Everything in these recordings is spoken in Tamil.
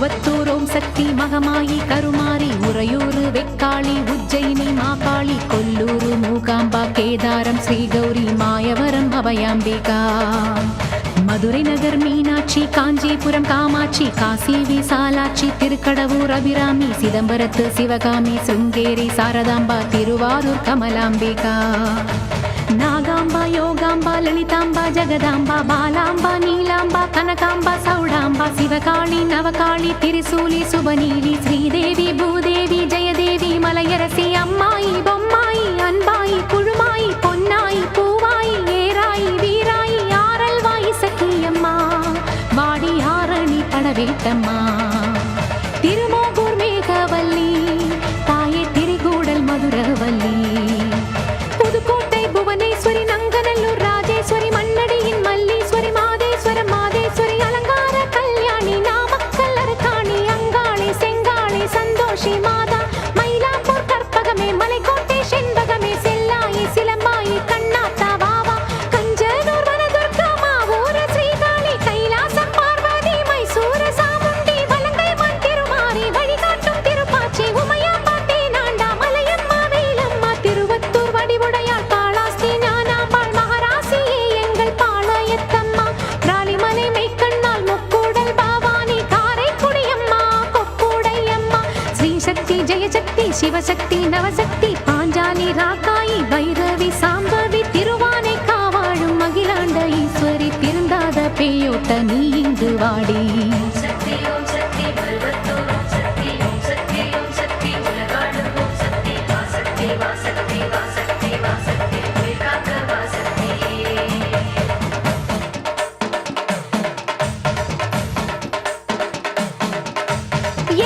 திருவத்தூர் ஓம் சக்தி மகமாயி கருமாரி உறையூர் வெக்காளி உஜ்ஜயினி மாகாளி கொல்லூர் மூகாம்பா கேதாரம் ஸ்ரீகௌரி மாயவரம் அபயாம்பிகா மதுரை நகர் மீனாட்சி காஞ்சிபுரம் காமாட்சி காசி விசாலாட்சி திருக்கடவூர் அபிராமி சிதம்பரத்து சிவகாமி சிருங்கேரி சாரதாம்பா திருவாரூர் கமலாம்பிகா நாகாம்பா யோகாம்பா லலிதாம்பா ஜெகதாம்பா பாலாம்பா நீலாம்பா கனகாம்பா சௌடாம்பா சிவகாளி நவகாளி திரிசூலி சுபநீலி ஸ்ரீதேவி பூதேவி ஜெயதேவி மலையரசி அம்மாயி பொம்மாயி அன்பாயி குழுமாயி பொன்னாயி பூவாயி ஏராயி வீராயி ஆரல்வாயி சக்கியம்மா வாடி ஆரணி படவேட்டம்மா திருமோகூர் மேகவல்லி தாயே திரிகூடல் மதுரவல்லி புதுக்கோட்டை புவனேஸ்வரி நங்கநல்லூர் ராஜேஸ்வரி மண்ணடியின் மல்லீஸ்வரி மாதேஸ்வரம் மாதேஸ்வரி அலங்கார கல்யாணி நாமக்கல் அரக்காணி அங்காளி செங்காளி சந்தோஷி மாதா மயிலாப்பூர் கற்பகமே மலைக்கோட்டை செண்பகமே செல்லாயி சிலம்பாயி கண்ணாத்தா வாவா கஞ்சனூர் வனதுர்கா மாவூர ஸ்ரீகாளி கைலாசம் பார்வதி மைசூர சாமுண்டி வலங்கை மண் திருமாரி வழிகாட்டும் திருப்பாச்சி உமையாம்பா தேனாண்டா மலையம்மா வேலம்மா திருவத்தூர் வடிவுடையாள் காளாஸ்தி ஞானாம்பாள் மகாராசியே எங்கள் பாளையத்தம்மா ராலிமலை மெய்க்கண்ணால் முக்கூடல் பாவானி காரைக்குடியம்மா கொக்குடையம்மா ஸ்ரீசக்தி ஜெயசக்தி சிவசக்தி நவசக்தி பாஞ்சாலி ராக்காயி பைரவி சாம்பவி திருவானை காவாழும் மகிழாண்ட ஈஸ்வரி திருந்தாத பேயோட்ட நீ இங்கு வாடி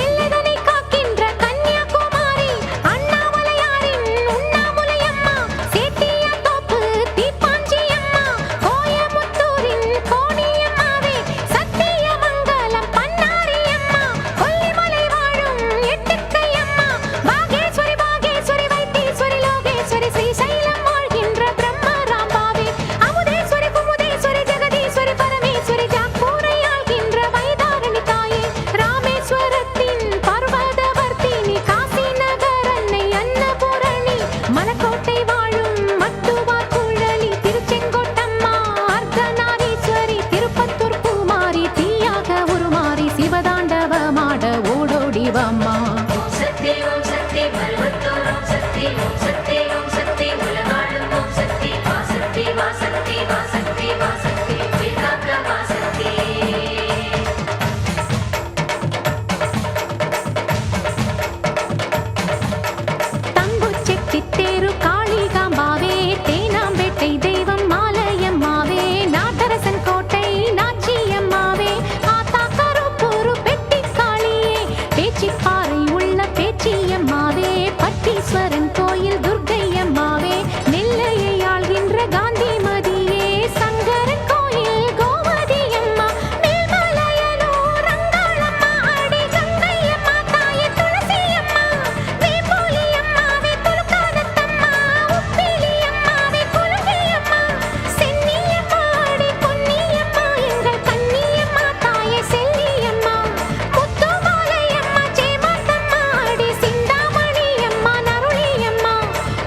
எல்லைதனை காக்கின்ற கன்னியாகுமாரி அண்ணாமலையாரின் உண்ணாமுலையம்மா சேத்தியாத்தோப்பு தீப்பாஞ்சியம்மா கோயமுத்தூரின் கோணியம்மாவே சத்தியமங்கலம் பன்னாரியம்மா கொல்லிமலை வாழும் எட்டுக்கையம்மா பாகேஸ்வரி பாகேஸ்வரி வைத்தீஸ்வரி லோகேஸ்வரி ஸ்ரீசைலம் வாழ்கின்ற பிரம்மராம்பாவே அமுதேஸ்வரி குமுதேஸ்வரி ஜெகதீஸ்வரி பரமேஸ்வரி ஜாக்கூரை ஆள்கின்ற வைதாரணி தாயே ராமேஸ்வரத்தின் பர்வதவர்த்தினி காசி நகர் அன்னை அன்னபூரணி மலக்கோட்டை வாழும் மட்டுவார் குழலி திருச்செங்கோட்டம்மா அர்த்தநாரீஸ்வரி திருப்பத்தூர் பூமாரி தீயாக உருமாறி சிவதாண்டவமாட ஓடோடிவம்மா தங்குச்செட்டி தேரு காளிகாம்பாவே தேனாம்பேட்டை தெய்வம் மாலையம்மாவே நாட்டரசன் கோட்டை நாச்சியம்மாவே ஆத்தா கருப்பூரு பெட்டி காளியே பேச்சிப்பாறை உள்ள பேச்சியம்மாவே பட்டீஸ்வரன் கோயில் துர்க்கையம்மாவே நெல்லையை ஆள்கின்ற காந்திமதியே சங்கரன் கோயில் கோமதியம்மா மேல்மலையனூர் அங்காளம்மா அடி கங்கையம்மா தாயே துளசியம்மா வேப்போலியம்மாவே துலுக்கானத்தம்மா உப்பிலியம்மாவே குலுங்கியம்மா சென்னியம்மா அடி பொன்னியம்மா எங்கள் கன்னியம்மா தாயே செல்லியம்மா முத்துமாலையம்மா சேமாத்தம்மா அடி சிந்தாமணியம்மா நருளியம்மா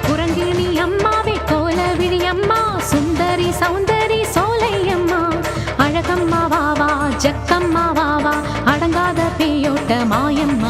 குரங்கிணி அம்மாவே கோலவிழியம்மா சுந்தரி சௌந்தரி சோலையம்மா அழகம்மா வாவா ஜக்கம்மா வாவா அடங்காத பேயோட்ட மாயம்மா